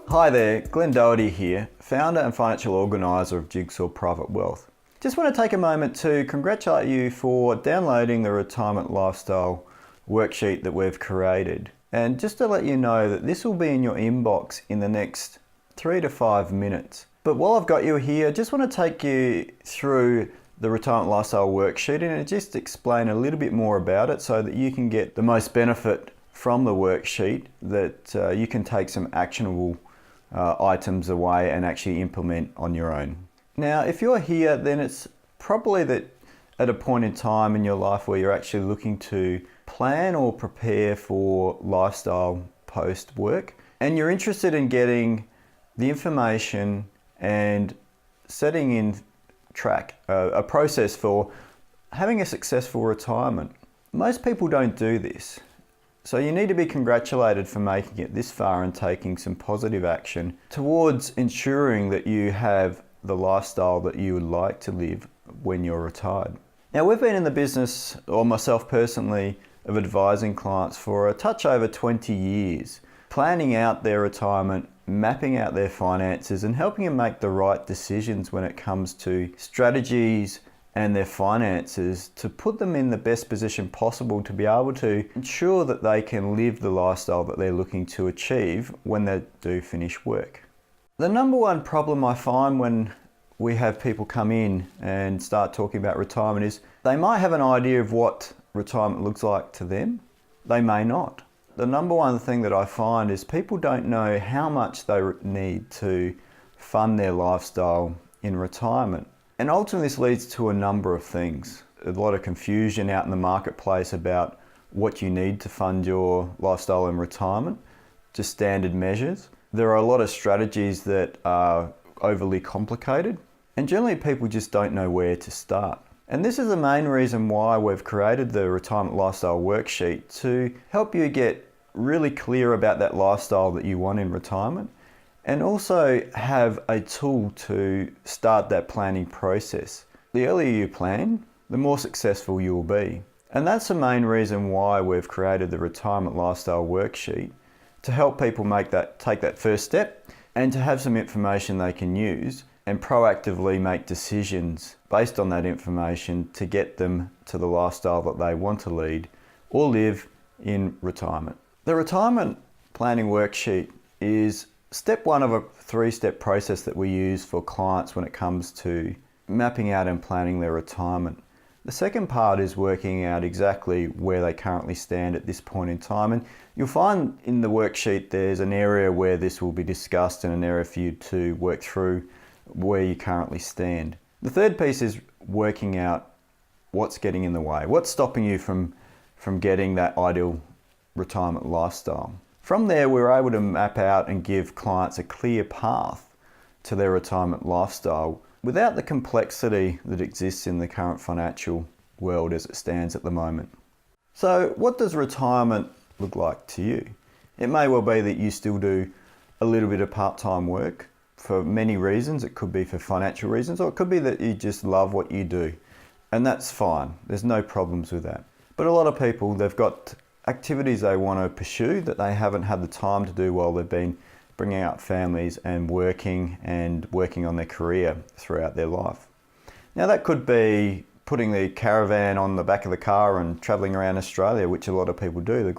Hi there, Glenn Doherty here, founder and financial organiser of Jigsaw Private Wealth. Just want to take a moment to congratulate you for downloading the retirement lifestyle worksheet that we've created. And just to let you know that this will be in your inbox in the next 3 to 5 minutes. But while I've got you here, I just want to take you through the retirement lifestyle worksheet and just explain a little bit more about it so that you can get the most benefit from the worksheet, that you can take some actionable items away and actually implement on your own. Now, if you're here, then it's probably that at a point in time in your life where you're actually looking to plan or prepare for lifestyle post work, and you're interested in getting the information and setting in track a process for having a successful retirement. Most people don't do this. So you need to be congratulated for making it this far and taking some positive action towards ensuring that you have the lifestyle that you would like to live when you're retired. Now, we've been in the business, or myself personally, of advising clients for a touch over 20 years, planning out their retirement, mapping out their finances and helping them make the right decisions when it comes to strategies and their finances to put them in the best position possible to be able to ensure that they can live the lifestyle that they're looking to achieve when they do finish work. The number one problem I find when we have people come in and start talking about retirement is they might have an idea of what retirement looks like to them. They may not. The number one thing that I find is people don't know how much they need to fund their lifestyle in retirement. And ultimately this leads to a number of things. A lot of confusion out in the marketplace about what you need to fund your lifestyle in retirement, just standard measures. There are a lot of strategies that are overly complicated, and generally people just don't know where to start. And this is the main reason why we've created the retirement lifestyle worksheet, to help you get really clear about that lifestyle that you want in retirement, and also have a tool to start that planning process. The earlier you plan, the more successful you will be. And that's the main reason why we've created the retirement lifestyle worksheet, to help people take that first step and to have some information they can use and proactively make decisions based on that information to get them to the lifestyle that they want to lead or live in retirement. The retirement planning worksheet is step one of a 3-step process that we use for clients when it comes to mapping out and planning their retirement. The second part is working out exactly where they currently stand at this point in time, and you'll find in the worksheet there's an area where this will be discussed and an area for you to work through where you currently stand. The third piece is working out what's getting in the way, what's stopping you from getting that ideal retirement lifestyle. From there, we're able to map out and give clients a clear path to their retirement lifestyle without the complexity that exists in the current financial world as it stands at the moment. So what does retirement look like to you? It may well be that you still do a little bit of part-time work for many reasons. It could be for financial reasons, or it could be that you just love what you do. And that's fine. There's no problems with that. But a lot of people, they've got activities they want to pursue that they haven't had the time to do while they've been bringing up families and working on their career throughout their life. Now that could be putting the caravan on the back of the car and travelling around Australia, which a lot of people do, the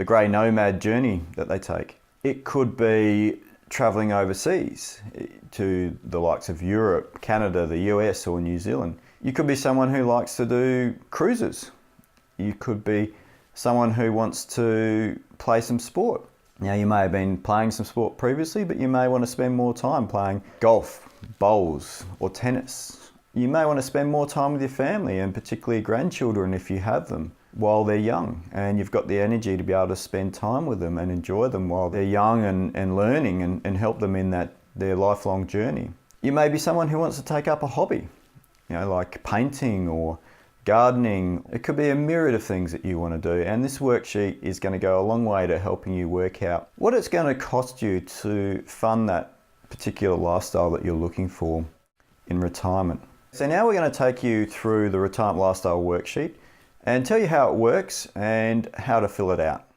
grey nomad journey that they take. It could be travelling overseas to the likes of Europe, Canada, the US or New Zealand. You could be someone who likes to do cruises. You could be someone who wants to play some sport. Now you may have been playing some sport previously, but you may want to spend more time playing golf, bowls or tennis. You may want to spend more time with your family, and particularly grandchildren if you have them, while they're young, and you've got the energy to be able to spend time with them and enjoy them while they're young and learning and help them in their lifelong journey. You may be someone who wants to take up a hobby, like painting or gardening. It could be a myriad of things that you want to do, and this worksheet is going to go a long way to helping you work out what it's going to cost you to fund that particular lifestyle that you're looking for in retirement. So now we're going to take you through the retirement lifestyle worksheet and tell you how it works and how to fill it out.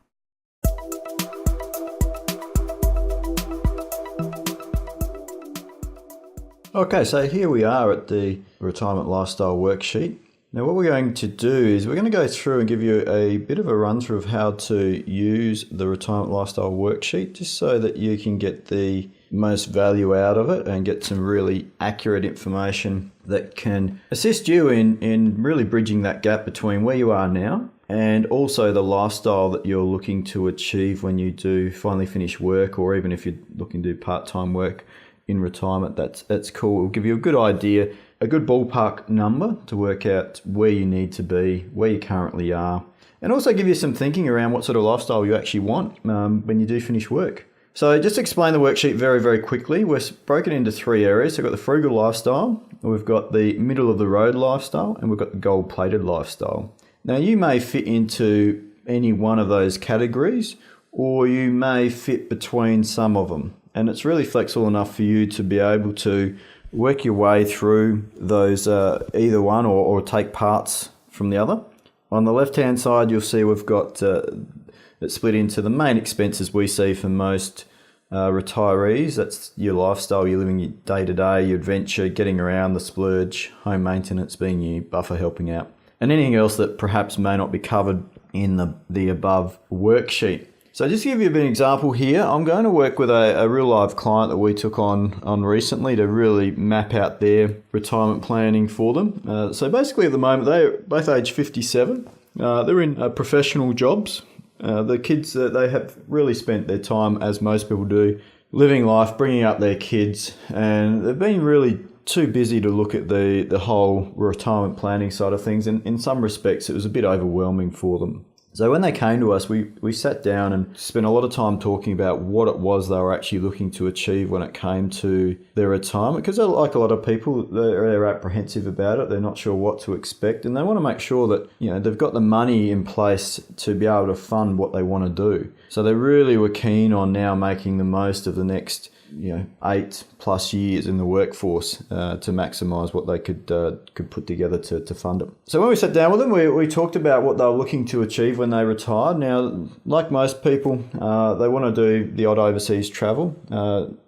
Okay, so here we are at the retirement lifestyle worksheet. Now what we're going to do is we're going to go through and give you a bit of a run through of how to use the retirement lifestyle worksheet, just so that you can get the most value out of it and get some really accurate information that can assist you in really bridging that gap between where you are now and also the lifestyle that you're looking to achieve when you do finally finish work, or even if you're looking to do part-time work in retirement. That's cool. It'll give you a good idea, a good ballpark number to work out where you need to be, where you currently are, and also give you some thinking around what sort of lifestyle you actually want when you do finish work. So just to explain the worksheet very, very quickly, we're broken into three areas. So we've got the frugal lifestyle, we've got the middle of the road lifestyle, and we've got the gold-plated lifestyle. Now you may fit into any one of those categories, or you may fit between some of them. And it's really flexible enough for you to be able to work your way through those either one or take parts from the other. On the left-hand side, you'll see we've got it's split into the main expenses we see for most retirees. That's your lifestyle, you're living your day-to-day, your adventure, getting around, the splurge, home maintenance being your buffer helping out, and anything else that perhaps may not be covered in the above worksheet. So just to give you a bit of an example here, I'm going to work with a real live client that we took on recently to really map out their retirement planning for them. So basically at the moment, they're both age 57. They're in professional jobs. The kids, they have really spent their time, as most people do, living life, bringing up their kids, and they've been really too busy to look at the whole retirement planning side of things, and in some respects it was a bit overwhelming for them. So when they came to us, we sat down and spent a lot of time talking about what it was they were actually looking to achieve when it came to their retirement, because like a lot of people, they're apprehensive about it. They're not sure what to expect, and they want to make sure that they've got the money in place to be able to fund what they want to do. So they really were keen on now making the most of the next 8+ years in the workforce to maximise what they could put together to fund it. So when we sat down with them, we talked about what they were looking to achieve when they retired. Now, like most people, they want to do the odd overseas travel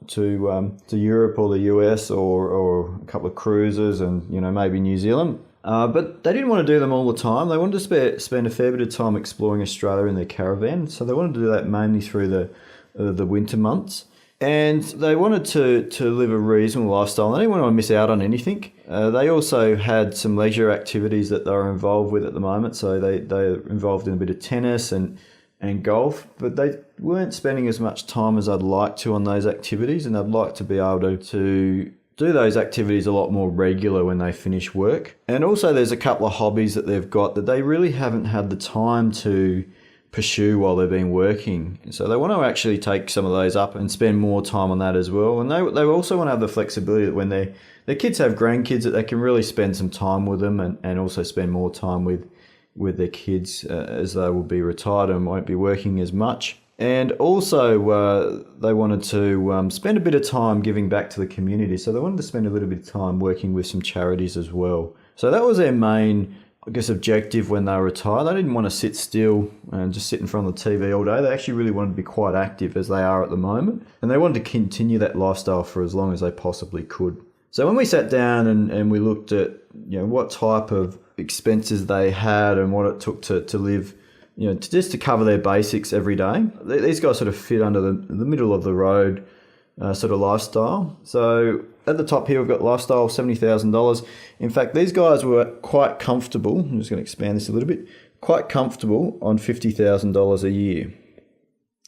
to Europe or the US or a couple of cruises and maybe New Zealand. But they didn't want to do them all the time. They wanted to spend a fair bit of time exploring Australia in their caravan. So they wanted to do that mainly through the winter months. And they wanted to live a reasonable lifestyle. They didn't want to miss out on anything. They also had some leisure activities that they were involved with at the moment. So they're involved in a bit of tennis and golf, but they weren't spending as much time as I'd like to on those activities. And I'd like to be able to do those activities a lot more regular when they finish work. And also there's a couple of hobbies that they've got that they really haven't had the time to pursue while they've been working. So they want to actually take some of those up and spend more time on that as well. And they also want to have the flexibility that when their kids have grandkids, that they can really spend some time with them and also spend more time with their kids as they will be retired and won't be working as much. And also they wanted to spend a bit of time giving back to the community. So they wanted to spend a little bit of time working with some charities as well. So that was their main objective when they were retired. They didn't want to sit still and just sit in front of the TV all day. They actually really wanted to be quite active, as they are at the moment. And they wanted to continue that lifestyle for as long as they possibly could. So when we sat down and we looked at what type of expenses they had and what it took to live, just to cover their basics every day, these guys sort of fit under the middle of the road sort of lifestyle. So at the top here, we've got lifestyle, $70,000. In fact, these guys were quite comfortable. I'm just going to expand this a little bit. Quite comfortable on $50,000 a year,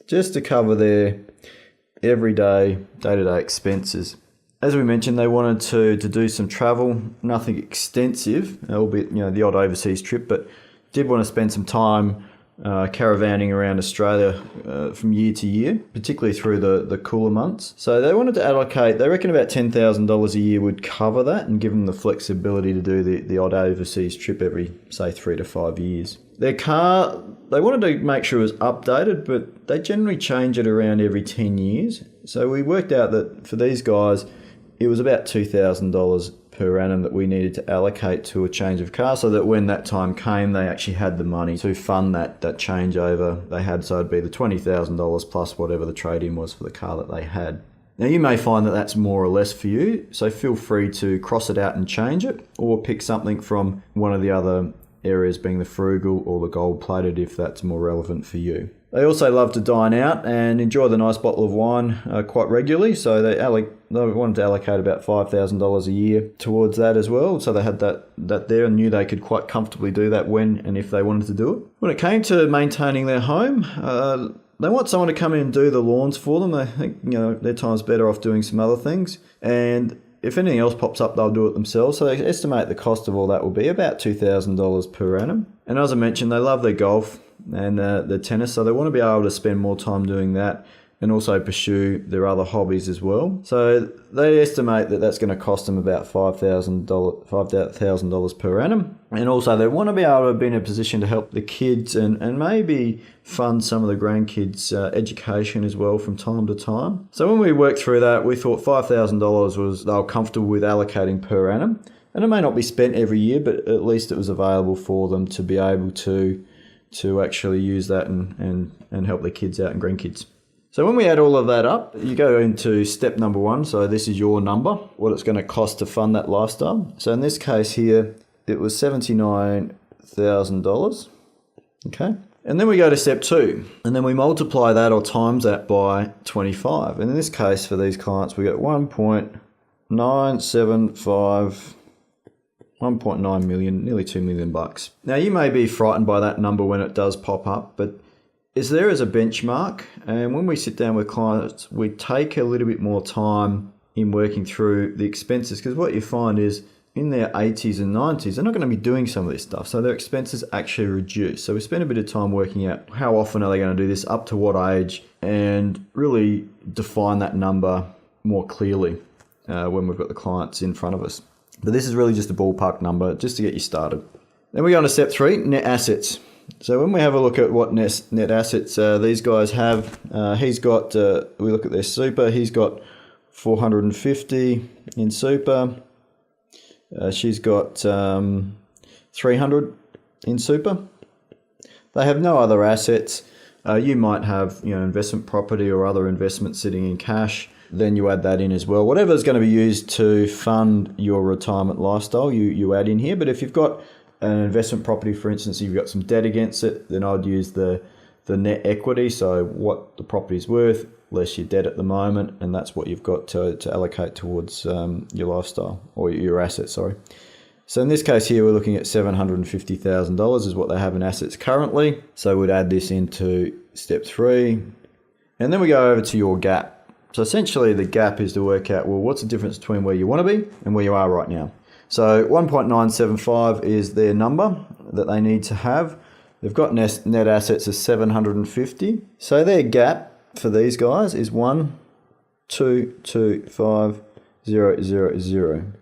just to cover their everyday, day-to-day expenses. As we mentioned, they wanted to do some travel, nothing extensive, albeit the odd overseas trip, but did want to spend some time caravanning around Australia from year to year, particularly through the cooler months. So they wanted to allocate, they reckon about $10,000 a year would cover that and give them the flexibility to do the odd overseas trip every, say, 3 to 5 years. Their car, they wanted to make sure it was updated, but they generally change it around every 10 years. So we worked out that for these guys, it was about $2,000 per annum that we needed to allocate to a change of car, so that when that time came, they actually had the money to fund that changeover they had. So it'd be the $20,000 plus whatever the trade-in was for the car that they had. Now you may find that that's more or less for you, so feel free to cross it out and change it, or pick something from one of the other areas, being the frugal or the gold-plated, if that's more relevant for you. They also love to dine out and enjoy the nice bottle of wine quite regularly, so they wanted to allocate about $5,000 a year towards that as well. So they had that there and knew they could quite comfortably do that when and if they wanted to do it. When it came to maintaining their home, they want someone to come in and do the lawns for them. They think, their time's better off doing some other things. And if anything else pops up, they'll do it themselves. So they estimate the cost of all that will be about $2,000 per annum. And as I mentioned, they love their golf and their tennis, so they want to be able to spend more time doing that and also pursue their other hobbies as well. So they estimate that that's going to cost them about $5,000 per annum. And also they want to be able to be in a position to help the kids and maybe fund some of the grandkids' education as well from time to time. So when we worked through that, we thought $5,000 was they were comfortable with allocating per annum. And it may not be spent every year, but at least it was available for them to be able to actually use that and help their kids out and grandkids. So when we add all of that up, you go into step number 1. So this is your number, what it's going to cost to fund that lifestyle. So in this case here, it was $79,000. Okay. And then we go to step 2, and then we multiply that or times that by 25. And in this case, for these clients, we get 1.9 million, nearly $2 million. Now you may be frightened by that number when it does pop up, but it's there as a benchmark. And when we sit down with clients, we take a little bit more time in working through the expenses, because what you find is in their 80s and 90s, they're not going to be doing some of this stuff. So their expenses actually reduce. So we spend a bit of time working out how often are they going to do this, up to what age, and really define that number more clearly when we've got the clients in front of us. But this is really just a ballpark number just to get you started. Then we go on to step 3, net assets. So when we have a look at what net assets these guys have, he's got, we look at their super, he's got 450 in super. She's got 300 in super. They have no other assets. You might have investment property or other investments sitting in cash. Then you add that in as well. Whatever is going to be used to fund your retirement lifestyle, you add in here. But if you've got an investment property, for instance, you've got some debt against it, then I'd use the net equity, so what the property is worth less your debt at the moment, and that's what you've got to allocate towards your lifestyle, or your assets, sorry. So in this case here, we're looking at $750,000 is what they have in assets currently. So we'd add this into step 3. And then we go over to your gap. So essentially the gap is to work out, well, what's the difference between where you want to be and where you are right now? So 1.975 is their number that they need to have. They've got net assets of 750. So their gap for these guys is 1,225,000.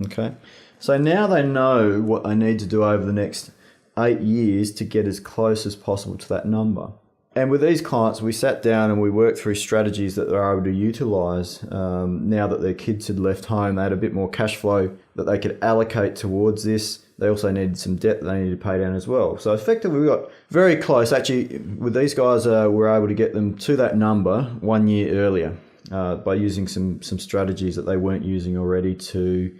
Okay. So now they know what they need to do over the next 8 years to get as close as possible to that number. And with these clients, we sat down and we worked through strategies that they're able to utilize. Now that their kids had left home, they had a bit more cash flow that they could allocate towards this. They also needed some debt that they needed to pay down as well. So effectively, we got very close. Actually, with these guys, we were able to get them to that number 1 year earlier by using some strategies that they weren't using already to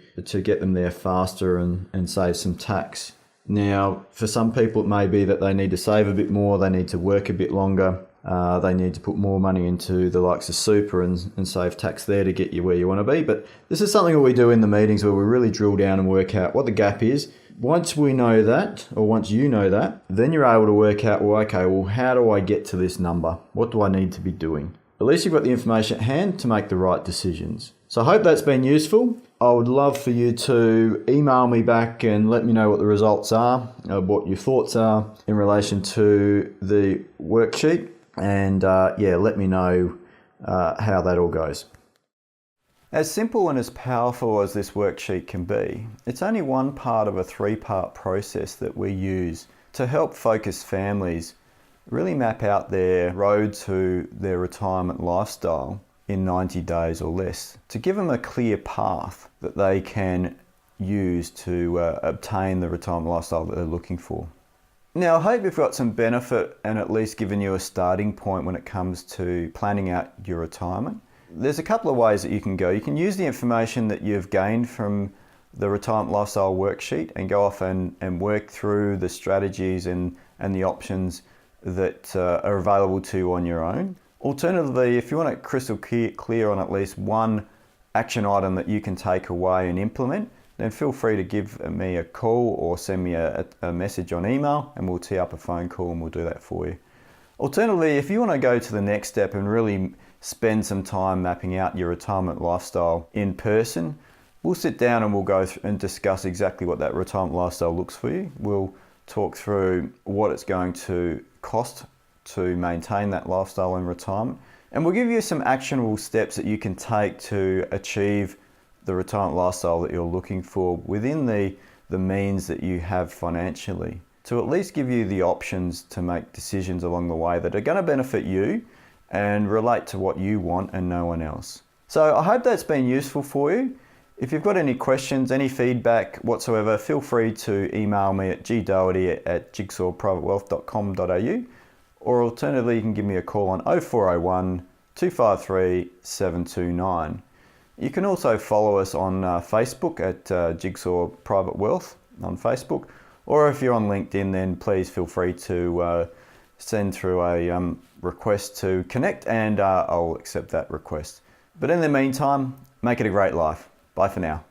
get them there faster and save some tax. Now, for some people, it may be that they need to save a bit more, they need to work a bit longer, they need to put more money into the likes of super and save tax there to get you where you want to be. But this is something that we do in the meetings where we really drill down and work out what the gap is. Once we know that, or once you know that, then you're able to work out, well, okay, well, how do I get to this number? What do I need to be doing? At least you've got the information at hand to make the right decisions. So I hope that's been useful. I would love for you to email me back and let me know what the results are, what your thoughts are in relation to the worksheet, and let me know how that all goes. As simple and as powerful as this worksheet can be, it's only one part of a 3-part process that we use to help focused families really map out their road to their retirement lifestyle in 90 days or less, to give them a clear path that they can use to obtain the retirement lifestyle that they're looking for. Now, I hope you've got some benefit and at least given you a starting point when it comes to planning out your retirement. There's a couple of ways that you can go. You can use the information that you've gained from the retirement lifestyle worksheet and go off and work through the strategies and the options that are available to you on your own. Alternatively, if you want it crystal clear on at least one action item that you can take away and implement, then feel free to give me a call or send me a message on email and we'll tee up a phone call and we'll do that for you. Alternatively, if you want to go to the next step and really spend some time mapping out your retirement lifestyle in person, we'll sit down and we'll go and discuss exactly what that retirement lifestyle looks for you. We'll talk through what it's going to cost to maintain that lifestyle in retirement. And we'll give you some actionable steps that you can take to achieve the retirement lifestyle that you're looking for within the means that you have financially, to at least give you the options to make decisions along the way that are going to benefit you and relate to what you want and no one else. So I hope that's been useful for you. If you've got any questions, any feedback whatsoever, feel free to email me at gdoherty@jigsawprivatewealth.com.au, or alternatively you can give me a call on 0401 253 729. You can also follow us on Facebook at Jigsaw Private Wealth on Facebook, or if you're on LinkedIn, then please feel free to send through a request to connect and I'll accept that request. But in the meantime, make it a great life. Bye for now.